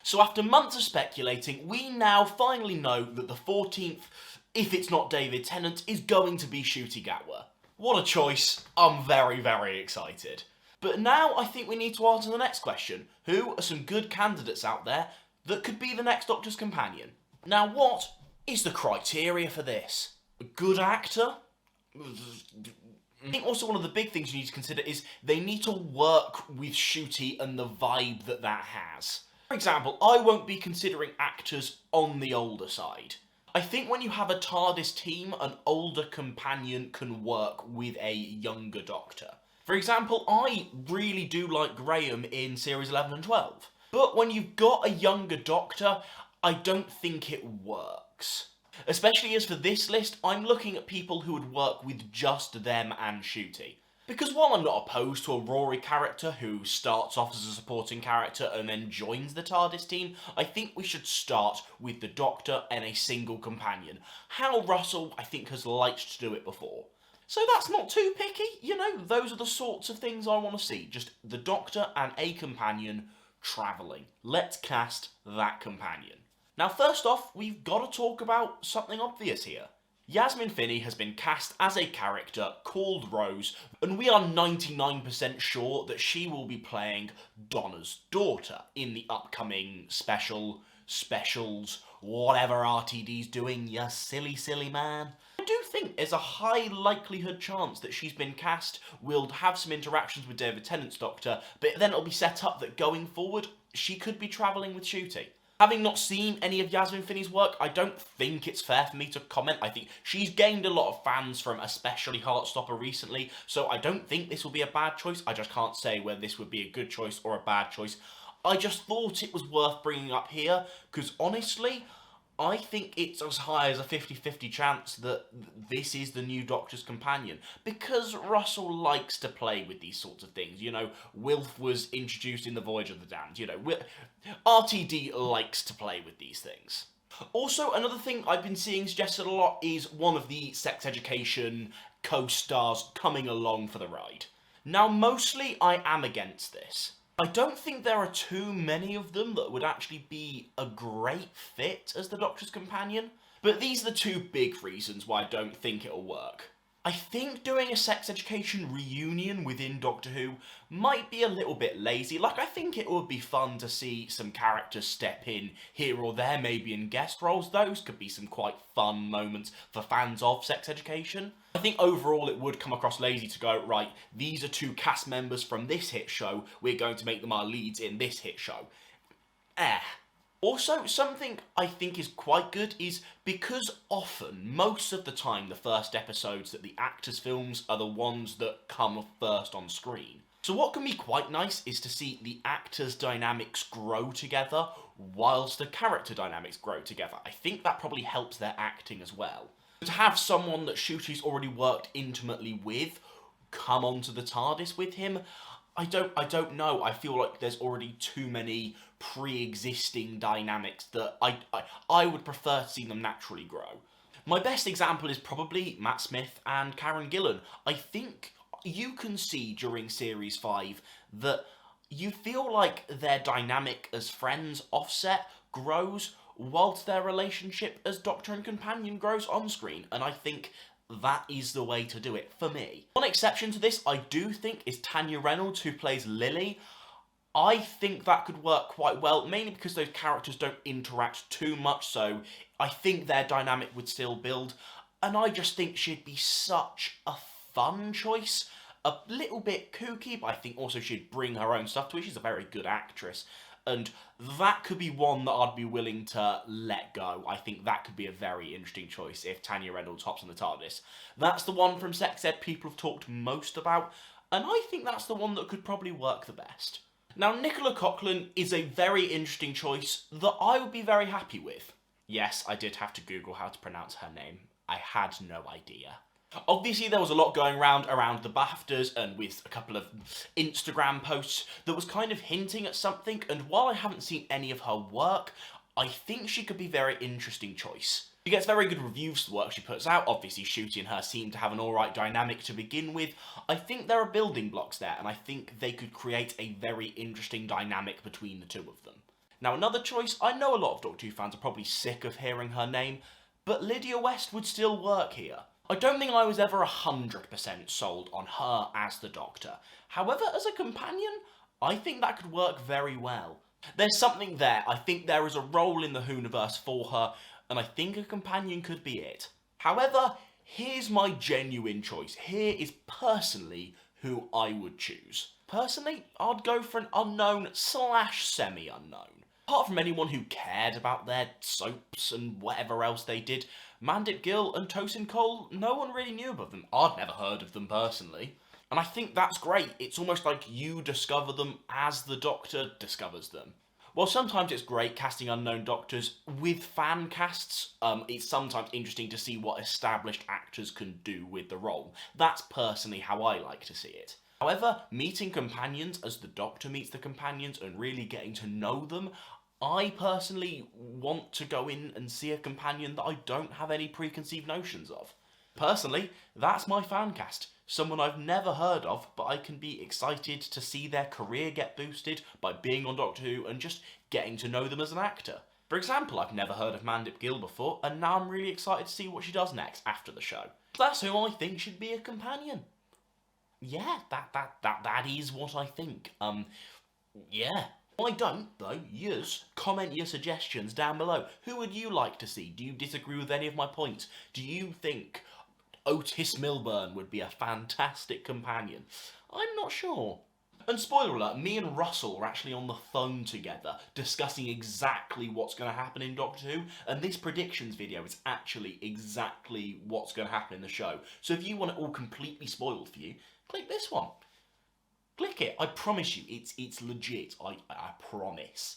So after months of speculating, we now finally know that the 14th, if it's not David Tennant, is going to be Ncuti. What a choice. I'm very, very excited. But now I think we need to answer the next question. Who are some good candidates out there that could be the next Doctor's companion? Now what is the criteria for this? A good actor? I think also one of the big things you need to consider is they need to work with Ncuti and the vibe that has. For example, I won't be considering actors on the older side. I think when you have a TARDIS team, an older companion can work with a younger Doctor. For example, I really do like Graham in series 11 and 12. But when you've got a younger Doctor, I don't think it works. Especially as for this list, I'm looking at people who would work with just them and Ncuti. Because while I'm not opposed to a Rory character who starts off as a supporting character and then joins the TARDIS team, I think we should start with the Doctor and a single companion. How Russell, I think, has liked to do it before. So that's not too picky, you know, those are the sorts of things I want to see. Just the Doctor and a companion travelling. Let's cast that companion. Now first off, we've got to talk about something obvious here. Yasmin Finney has been cast as a character called Rose, and we are 99% sure that she will be playing Donna's daughter in the upcoming specials, whatever RTD's doing, you silly, silly man. I do think there's a high likelihood chance that she's been cast, will have some interactions with David Tennant's Doctor, but then it'll be set up that going forward, she could be travelling with Ncuti. Having not seen any of Yasmin Finney's work, I don't think it's fair for me to comment. I think she's gained a lot of fans from especially Heartstopper recently, so I don't think this will be a bad choice. I just can't say whether this would be a good choice or a bad choice. I just thought it was worth bringing up here, because honestly, I think it's as high as a 50-50 chance that this is the new Doctor's companion, because Russell likes to play with these sorts of things. You know, Wilf was introduced in The Voyage of the Damned. You know, RTD likes to play with these things. Also, another thing I've been seeing suggested a lot is one of the sex education co-stars coming along for the ride. Now, mostly I am against this. I don't think there are too many of them that would actually be a great fit as the Doctor's companion, but these are the two big reasons why I don't think it'll work. I think doing a sex education reunion within Doctor Who might be a little bit lazy. Like, I think it would be fun to see some characters step in here or there, maybe in guest roles. Those could be some quite fun moments for fans of sex education. I think overall it would come across lazy to go, right, these are two cast members from this hit show, we're going to make them our leads in this hit show. Also, something I think is quite good is because often, most of the time, the first episodes that the actors' films are the ones that come first on screen. So what can be quite nice is to see the actors' dynamics grow together whilst the character dynamics grow together. I think that probably helps their acting as well. To have someone that Ncuti's already worked intimately with come onto the TARDIS with him, I don't know. I feel like there's already too many pre-existing dynamics that I would prefer to see them naturally grow. My best example is probably Matt Smith and Karen Gillan. I think you can see during Series 5 that you feel like their dynamic as friends, Offset, grows whilst their relationship as Doctor and Companion grows on screen, and I think that is the way to do it, for me. One exception to this, I do think, is Tanya Reynolds, who plays Lily. I think that could work quite well, mainly because those characters don't interact too much, so I think their dynamic would still build, and I just think she'd be such a fun choice. A little bit kooky, but I think also she'd bring her own stuff to it. She's a very good actress. And that could be one that I'd be willing to let go. I think that could be a very interesting choice if Tanya Reynolds hops on the TARDIS. That's the one from Sex Ed people have talked most about, and I think that's the one that could probably work the best. Now, Nicola Coughlan is a very interesting choice that I would be very happy with. Yes, I did have to Google how to pronounce her name. I had no idea. Obviously, there was a lot going around the BAFTAs and with a couple of Instagram posts that was kind of hinting at something, and while I haven't seen any of her work, I think she could be a very interesting choice. She gets very good reviews for the work she puts out. Obviously, Ncuti and her seem to have an alright dynamic to begin with. I think there are building blocks there, and I think they could create a very interesting dynamic between the two of them. Now another choice, I know a lot of Doctor Who fans are probably sick of hearing her name, but Lydia West would still work here. I don't think I was ever 100% sold on her as the Doctor. However, as a companion, I think that could work very well. There's something there. I think there is a role in the Whoniverse for her, and I think a companion could be it. However, here's my genuine choice. Here is personally who I would choose. Personally, I'd go for an unknown / semi-unknown. Apart from anyone who cared about their soaps and whatever else they did, Mandip Gill and Tosin Cole, no one really knew about them. I'd never heard of them personally. And I think that's great. It's almost like you discover them as the Doctor discovers them. While sometimes it's great casting unknown Doctors with fan casts, it's sometimes interesting to see what established actors can do with the role. That's personally how I like to see it. However, meeting companions as the Doctor meets the companions and really getting to know them, I personally want to go in and see a companion that I don't have any preconceived notions of. Personally, that's my fan cast. Someone I've never heard of, but I can be excited to see their career get boosted by being on Doctor Who and just getting to know them as an actor. For example, I've never heard of Mandip Gill before, and now I'm really excited to see what she does next after the show. That's who I think should be a companion. Yeah, that is what I think. Yeah. Why don't, though, yous comment your suggestions down below. Who would you like to see? Do you disagree with any of my points? Do you think Otis Milburn would be a fantastic companion? I'm not sure. And spoiler alert, me and Russell are actually on the phone together, discussing exactly what's going to happen in Doctor Who, and this predictions video is actually exactly what's going to happen in the show. So if you want it all completely spoiled for you, click this one. Click it. I promise you, it's legit. I promise.